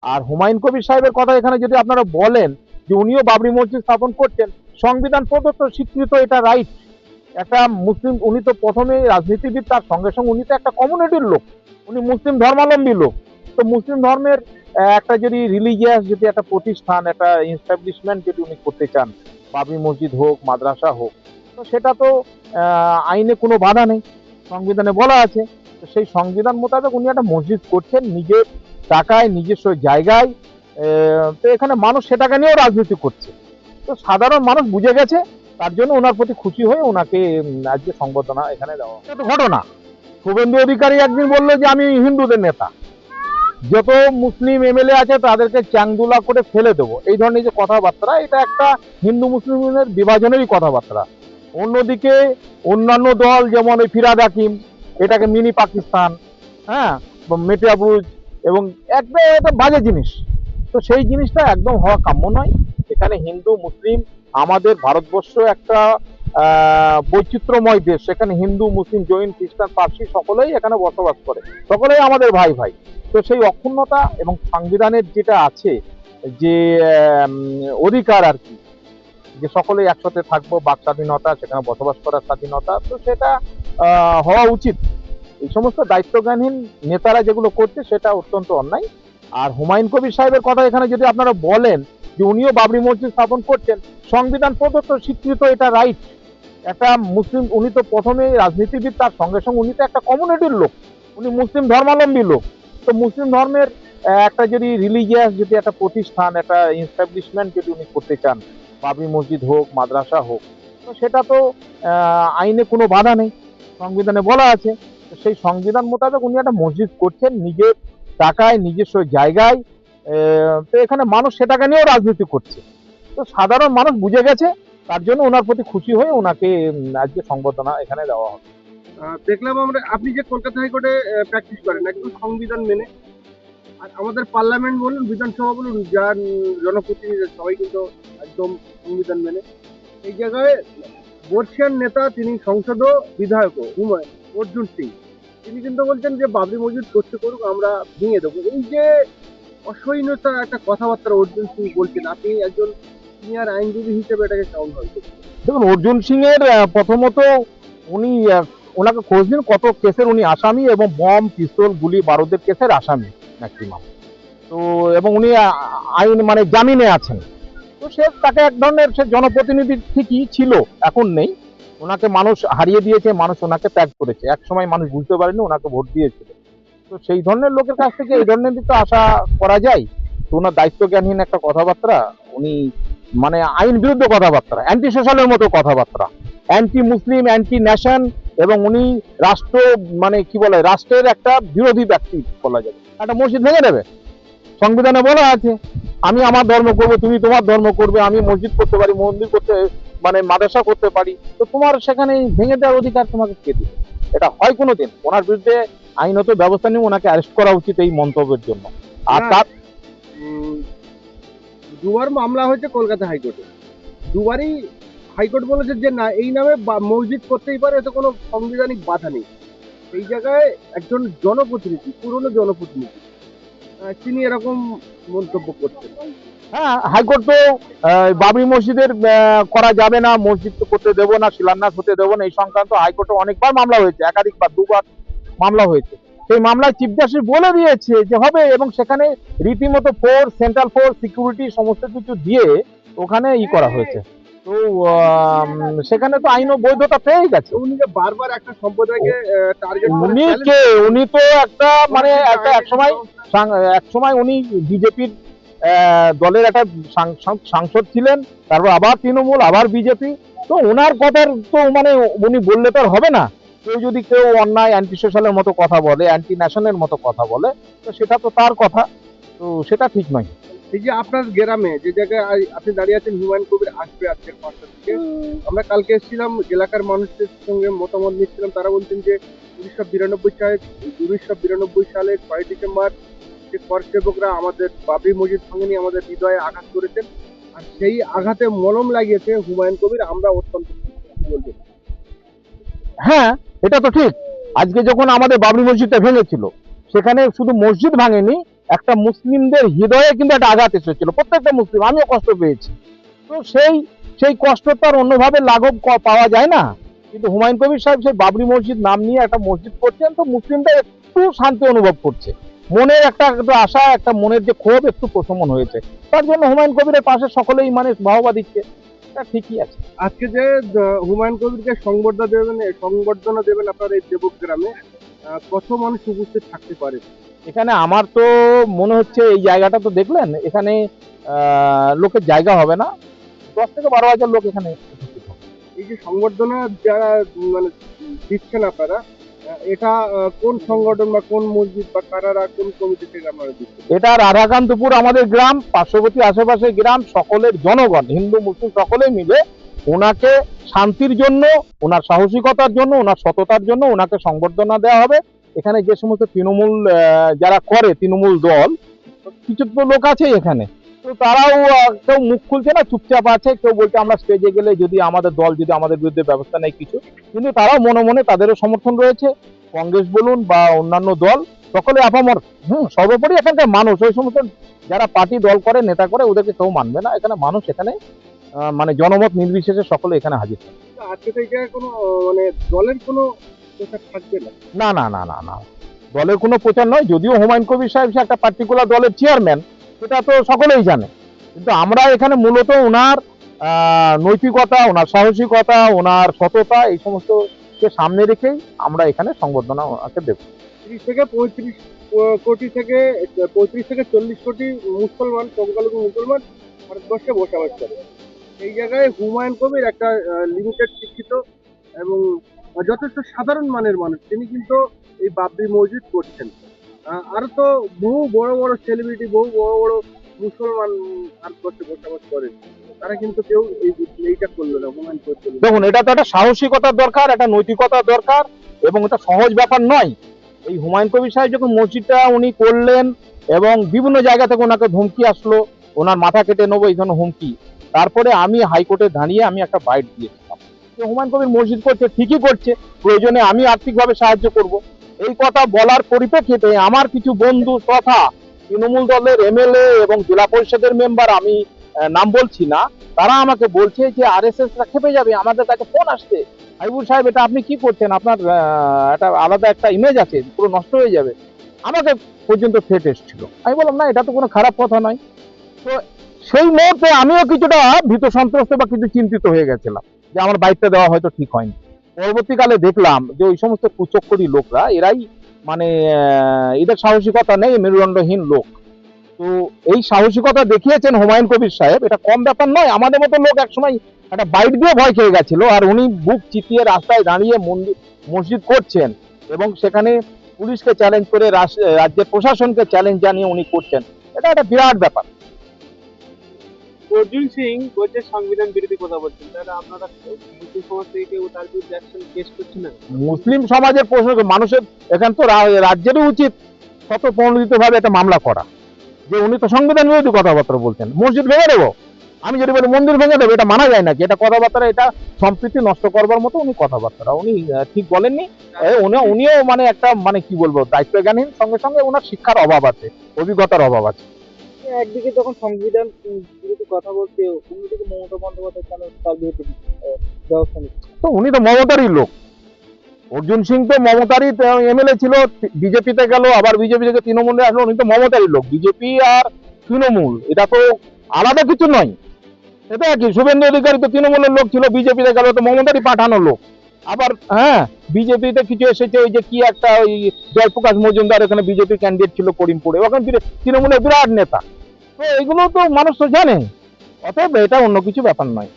আর হুমায়ুন কবির সাহেবের কথা এখানে যদি আপনারা বলেন যে উনিও বাবরি মসজিদ স্থাপন করছেন, সংবিধান প্রদত্ত স্বীকৃত, এটা রাইট। একটা মুসলিম, উনি তো প্রথমেই রাজনীতিবিদ, তার সঙ্গে সঙ্গে উনি তো একটা কমিউনিটির লোক, উনি মুসলিম ধর্মাবলম্বী লোক। তো মুসলিম ধর্মের একটা যদি রিলিজিয়াস যদি একটা প্রতিষ্ঠান, একটা ইনস্টাবলিশমেন্ট যদি উনি করতে চান, বাবরি মসজিদ হোক, মাদ্রাসা হোক, তো সেটা তো আইনে কোনো বাধা নেই, সংবিধানে বলা আছে। তো সেই সংবিধান মোতাবেক উনি একটা মসজিদ করছেন নিজের টাকায়, নিজস্ব জায়গায়। তো এখানে মানুষ সেটাকে নিয়েও রাজনীতি করছে। তো সাধারণ মানুষ বুঝে গেছে, তার জন্য ওনার প্রতি খুশি হয়ে ওনাকে আজকে সংবর্ধনা এখানে দেওয়া। এটা তো ঘটনা। শুভেন্দু অধিকারী একদিন বললো যে আমি হিন্দুদের নেতা, যত মুসলিম এমএলএ আছে তাদেরকে চ্যাংদুলা করে ফেলে দেবো, এই ধরনের যে কথাবার্তা, এটা একটা হিন্দু মুসলিমের বিভাজনেরই কথাবার্তা। অন্যদিকে অন্যান্য দল যেমন ওই ফিরাদ হাকিম, এটাকে মিনি পাকিস্তান, হ্যাঁ, মেটিয়াবুজ, এবং একটা এটা বাজে জিনিস। তো সেই জিনিসটা একদম হওয়া কাম্য নয়। এখানে হিন্দু মুসলিম, আমাদের ভারতবর্ষ একটা বৈচিত্র্যময় দেশ, সেখানে হিন্দু মুসলিম জৈন খ্রিস্টান পার্সি সকলেই এখানে বসবাস করে, সকলেই আমাদের ভাই ভাই। তো সেই অক্ষুণ্ণতা এবং সংবিধানের যেটা আছে যে অধিকার আর কি, যে সকলেই একসাথে থাকবো, বাক স্বাধীনতা, সেখানে বসবাস করার স্বাধীনতা, তো সেটা হওয়া উচিত। এই সমস্ত দায়িত্বজ্ঞানহীন নেতারা যেগুলো করছে সেটা অত্যন্ত অন্যায়। আর হুমায়ুন কবির সাহেবের কথা এখানে যদি আপনারা বলেন যে উনিও বাবরি মসজিদ স্থাপন করছেন, সংবিধান প্রদত্ত স্বীকৃত, এটা রাইট। একটা মুসলিম, উনি তো প্রথমেই রাজনীতিবিদ, তার সঙ্গে সঙ্গে উনি তো একটা কমিউনিটির লোক, উনি মুসলিম ধর্মাবলম্বী লোক। তো মুসলিম ধর্মের একটা যদি রিলিজিয়াস যদি একটা প্রতিষ্ঠান, একটা ইনস্টাবলিশমেন্ট যদি উনি করতে চান, বাবরি মসজিদ হোক, মাদ্রাসা হোক, তো সেটা তো আইনে কোনো বাধা নেই, সংবিধানে বলা আছে। তো সেই সংবিধান মোতাবেক উনি একটা মসজিদ করছেন নিজের টাকায়, নিজস্ব জায়গায়। তো এখানে মানুষ সেটাকে নিয়েও রাজনীতি করছে। তো সাধারণ মানুষ বুঝে গেছে, তার জন্য ওনার প্রতি খুশি হয়ে ওনাকে আজকে সংবর্ধনা এখানে দেওয়া হবে। দেখলাম আমরা, আপনি যে কলকাতা হাইকোর্টে প্র্যাকটিস করেন একদম সংবিধান মেনে, আর আমাদের পার্লামেন্ট বলুন, বিধানসভা বলুন, যার জনপ্রতিনিধি সবাই কিন্তু একদম সংবিধান মেনে। এই জায়গায় বর্ষিয়ান নেতা, তিনি সংসদ বিধায়ক হুমায়ুন অর্জুন সিং, তিনি কিন্তু বলছেন যে বাবরি মসজিদ করতে করুক, আমরা ভেঙে দেবো। এই যে অসহনীয়তা একটা কথাবার্তা অর্জুন সিং বলছেন, আপনি একজন সিনিয়র আইনজীবী হিসেবে এটাকে কেমন ভাবে দেখছেন? দেখুন, অর্জুন সিং এর প্রথমত উনি ওনাকে খোঁজ দিন কত কেসের উনি আসামি, এবং বম পিস্তল গুলি বারুদের কেসের আসামি ম্যাক্সিমাম। তো এবং উনি আইন মানে জামিনে আছেন। তো সে তাকে এক ধরনের, সে জনপ্রতিনিধি ঠিকই ছিল, এখন নেই। ওনাকে মানুষ হারিয়ে দিয়েছে, মানুষ ওনাকে ত্যাগ করেছে, এক সময় মানুষ বুঝতে পারেনি, ওনাকে ভোট দিয়েছিল। তো সেই ধরনের লোকের কাছ থেকে এই ধরনের তো আশা করা যায়। তো ওনার দায়িত্ব জ্ঞানহীন একটা কথাবার্তা, উনি মানে আইন বিরুদ্ধ কথাবার্তা, অ্যান্টি সোশ্যালের মতো কথাবার্তা, অ্যান্টি মুসলিম, অ্যান্টি ন্যাশন, এবং উনি রাষ্ট্র মানে কি বলে, রাষ্ট্রের একটা বিরোধী ব্যক্তি বলা যাবে। একটা মসজিদ ভেঙে দেবে, সংবিধানে বলা আছে আমি আমার ধর্ম করবো, তুমি তোমার ধর্ম করবে, আমি মসজিদ করতে পারি, মন্দির করতে মানে মাদ্রাসা করতে পারি, তো তোমার সেখানে ভেঙে দেওয়ার অধিকার তোমাকে কে দিবে? এটা হয় কোনোদিন? ওনার বিরুদ্ধে আইনত ব্যবস্থা নিয়ে ওনাকে অ্যারেস্ট করা উচিত এই মন্তব্যের জন্য। আর না, তার দুবার মামলা হয়েছে কলকাতা হাইকোর্টে, দুবারই হাইকোর্ট বলেছে যে না, এই নামে মসজিদ করতেই পারে, এতে কোনো সাংবিধানিক বাধা নেই। এই জায়গায় একজন জনপ্রতিনিধি, পুরনো জনপ্রতিনিধি, তিনি এরকম মন্তব্য করছেন। হ্যাঁ, হাইকোর্ট তো বাবরি মসজিদের করা যাবে না, মসজিদ তো করতে দেবো না, শিলান্যাস হতে দেবো না, এই সংক্রান্ত হাইকোর্টে অনেকবার মামলা হয়েছে, একাধিকবার, দুবার মামলা হয়েছে। সেই মামলায় চিফ জাস্টিস বলে দিয়েছে যে হবে, এবং সেখানে রীতিমতো ফোর্স, সেন্ট্রাল ফোর্স, সিকিউরিটি সমস্ত কিছু দিয়ে ওখানে করা হয়েছে। তো সেখানে তো আইন ও বৈধতা পেয়ে গেছে। উনি যে বারবার একটা সম্প্রদায়কে টার্গেট করে উনি challenge কে? করছেন, উনি তো একটা মানে একটা এক সময় উনি বিজেপির দলের একটা সাংসদ ছিলেন, তারপর আবার তৃণমূল, আবার বিজেপি। তো ওনার কথার তো মানে উনি বললে তো আর হবে না। কেউ অন্যায় অ্যান্টি সোশ্যালের মতো কথা বলে, অ্যান্টি ন্যাশনের মতো কথা বলে, তো সেটা তো তার কথা, তো সেটা ঠিক নয়। এই যে আপনার গ্রামে যে জায়গায় আপনি দাঁড়িয়ে আছেন, হুমায়ুন কবির আসবে আজকের 5টা থেকে। আমরা কালকে এসেছিলাম, এলাকার মানুষদের সঙ্গে মতামত নিচ্ছিলাম, তারা বলছেন যে 1992 সালে 6 ডিসেম্বর যে কর সেবকরা আমাদের বাবরি মসজিদ ভাঙেনি, আমাদের হৃদয়ে আঘাত করেছেন, আর সেই আঘাতে মলম লাগিয়েছে হুমায়ুন কবির। আমরা অত্যন্ত বলবেন। হ্যাঁ, এটা তো ঠিক। আজকে যখন আমাদের বাবরি মসজিদটা ভেঙেছিল, সেখানে শুধু মসজিদ ভাঙেনি, একটা মুসলিমদের হৃদয়ে কিন্তু একটা আঘাত এসেছিল, প্রত্যেকটা মুসলিম, আমিও কষ্ট পেয়েছি। তো সেই কষ্ট তো আর অন্যভাবে লাঘব পাওয়া যায় না। কিন্তু হুমায়ুন কবির সাহেব সেই বাবরি মসজিদ নাম নিয়ে একটা মসজিদ করছেন, তো মুসলিমরা একটু শান্তি অনুভব করছে, মনের একটা একটু আশা, একটা মনের যে ক্ষোভ একটু প্রশমন হয়েছে। তার জন্য হুমায়ুন কবিরের পাশে সকলেই মানে বাহবা দিচ্ছে, এটা ঠিকই আছে। আজকে যে হুমায়ুন কবিরকে সংবর্ধনা দেবেন আপনার এই দেবগ্রামে, কত মানুষ উপস্থিত থাকতে পারে? এখানে আমার তো মনে হচ্ছে, এই জায়গাটা তো দেখলেন, এখানে লোকের জায়গা হবে না, 10 থেকে 12 হাজার লোক এখানে উপস্থিত হবে। এই যে সংবর্ধনা যারা মানে দিচ্ছেন আপনারা, এটা কোন সংগঠন বা কোন মসজিদ বা কারারা কোন কমিটি থেকে আপনারা দিচ্ছেন? এটা রাধাকান্তপুর আমাদের গ্রাম, পার্শ্ববর্তী আশেপাশে গ্রাম, সকলের জনগণ, হিন্দু মুসলিম সকলেই মিলে ওনাকে শান্তির জন্য, ওনার সাহসিকতার জন্য, ওনার সততার জন্য ওনাকে সংবর্ধনা দেওয়া হবে। এখানে যে সমস্ত তৃণমূল যারা করে, তৃণমূল দল, কিছু তো লোক আছে এখানে, তো তারাও কেউ মুখ খুলছে না, চুপচাপ আছে, কেউ বলছে আমরা স্টেজে গেলে যদি আমাদের দল যদি আমাদের বিরুদ্ধে ব্যবস্থা নেয় কিছু, কিন্তু তারাও মনে মনে তাদেরও সমর্থন রয়েছে। কংগ্রেস বলুন বা অন্যান্য দল, সকলে আপামর। সর্বোপরি এখানকার মানুষ, ওই সমস্ত যারা পার্টি দল করে, নেতা করে, ওদেরকে কেউ মানবে না। এখানে মানুষ, এখানে মানে জনমত নির্বিশেষে সকলে এখানে হাজির থাকে। আজকে তো এই জায়গায় কোনো মানে দলের কোনো প্রচার থাকবে না? না না না না না, দলের কোনো প্রচার নয়। যদিও হুমায়ুন কবির সাহেব সে একটা পার্টিকুলার দলের চেয়ারম্যান, সেটা তো সকলেই জানে, কিন্তু আমরা এখানে মূলত ওনার নৈতিকতা, ওনার সাহসিকতা, ওনার সততা, এই সমস্তকে সামনে রেখেই আমরা এখানে সংবর্ধনা ওনাকে দেব। 30 থেকে 35 কোটি থেকে 35 থেকে 40 কোটি মুসলমান, সংখ্যালঘু মুসলমান ভারতবর্ষে বসবাস করে। এই জায়গায় হুমায়ুন কবির একটা লিমিটেড শিক্ষিত এবং যথেষ্ট সাধারণ মানের মানুষ, তিনি কিন্তু এই বাবরি মসজিদ করছেন। আরো তো বহু বড় বড় সেলিব্রিটি, বহু বড় বড় মুসলমান ভারতবর্ষে বসবাস করেন, তারা কিন্তু কেউ এইটা করলো না, হুমায়ুন কবির করলো না। দেখুন, এটা তো একটা সাহসিকতার দরকার, একটা নৈতিকতার দরকার, এবং এটা সহজ ব্যাপার নয়। এই হুমায়ুন কবির সাহেব যখন মসজিদটা উনি করলেন, এবং বিভিন্ন জায়গা থেকে ওনাকে ধমকি আসলো, ওনার মাথা কেটে নেবো এই ধরনের হুমকি, তারপরে আমি হাইকোর্টে দাঁড়িয়ে আমি একটা বাইট দিয়েছিলাম যে হুমায়ুন কবির মসজিদ করছে, ঠিকই করছে, প্রয়োজনে আমি আর্থিকভাবে সাহায্য করব। এই কথা বলার পরিপ্রেক্ষিতে আমার কিছু বন্ধু তথা তৃণমূল দলের এমএলএ এবং জেলা পরিষদের মেম্বার, আমি নাম বলছি না, তারা আমাকে বলছে যে আরএসএস রা খেপে যাবে, আমাদের কাছে ফোন আসছে, হাবিবুল সাহেব এটা আপনি কি করছেন, আপনার একটা আলাদা একটা ইমেজ আছে, পুরো নষ্ট হয়ে যাবে। আমাকে পর্যন্ত থ্রেট এসেছিল। আমি বললাম না, এটা তো কোনো খারাপ কথা নয়। তো সেই মুহূর্তে আমিও কিছুটা ভীত সন্ত্রস্ত বা কিছু চিন্তিত হয়ে গেছিলাম যে আমার বাইকটা দেওয়া হয়তো ঠিক হয়নি। পরবর্তীকালে দেখলাম যে ওই সমস্ত কুচক্করি লোকরা, এরাই মানে এদের সাহসিকতা নেই, মেরুদণ্ডহীন লোক। তো এই সাহসিকতা দেখিয়েছেন হুমায়ুন কবির সাহেব, এটা কম ব্যাপার নয়। আমাদের মতো লোক একসময় একটা বাইট দিয়ে ভয় খেয়ে গেছিল, আর উনি বুক চিতিয়ে রাস্তায় দাঁড়িয়ে মসজিদ করছেন, এবং সেখানে পুলিশকে চ্যালেঞ্জ করে, রাজ্যের প্রশাসনকে চ্যালেঞ্জ জানিয়ে উনি করছেন, এটা একটা বিরাট ব্যাপার। অর্জুন সিং বলছে সংবিধান বিরোধী কথা বলছেন, তাহলে আপনারা মুসলিম সমাজ থেকে কেউ তার বিরুদ্ধে অ্যাকশন কেস করছে না? মুসলিম সমাজের প্রশ্ন, মানুষের এখান তো রাজ্যেরই উচিত স্বতঃপ্রণোদিত ভাবে একটা মামলা করা, যে উনি তো সংবিধান বিরোধী কথাবার্তা বলছেন, মসজিদ ভেঙে দেবো। আমি যদি বলি মন্দির ভেঙে দেবো, এটা মানা যায় নাকি? এটা কথাবার্তা, এটা সম্প্রীতি নষ্ট করবার মতো উনি কথাবার্তা উনি ঠিক বলেননি। উনিও মানে একটা মানে কি বলবো, দায়িত্ব জ্ঞানহীন, সঙ্গে সঙ্গে ওনার শিক্ষার অভাব আছে, অভিজ্ঞতার অভাব আছে। একদিকে যখন সংবিধান বিরোধী কথা বলছে, অন্যদিকে মমতা বন্দ্যোপাধ্যায় কেন তার বিরুদ্ধে ব্যবস্থা নিচ্ছে? তো উনি তো মমতারই লোক। অর্জুন সিং তো মমতারই এমএলএ ছিল, বিজেপিতে গেল, আবার বিজেপি থেকে তৃণমূলে আসলো, উনি তো মমতারই লোক। বিজেপি আর তৃণমূল এটা তো আলাদা কিছু নয়, এটা কি? শুভেন্দু অধিকারী তো তৃণমূলের লোক ছিল, বিজেপিতে গেল, তো মমতারই পাঠানো লোক। আবার হ্যাঁ, বিজেপিতে কিছু এসেছে, ওই যে কি একটা ওই জয়প্রকাশ মজুমদার এখানে বিজেপি ক্যান্ডিডেট ছিল করিমপুরে, ওখানে তৃণমূলের বিরাট নেতা। তো এগুলো তো মানুষ তো জানে, অতএব এটা অন্য কিছু ব্যাপার নয়।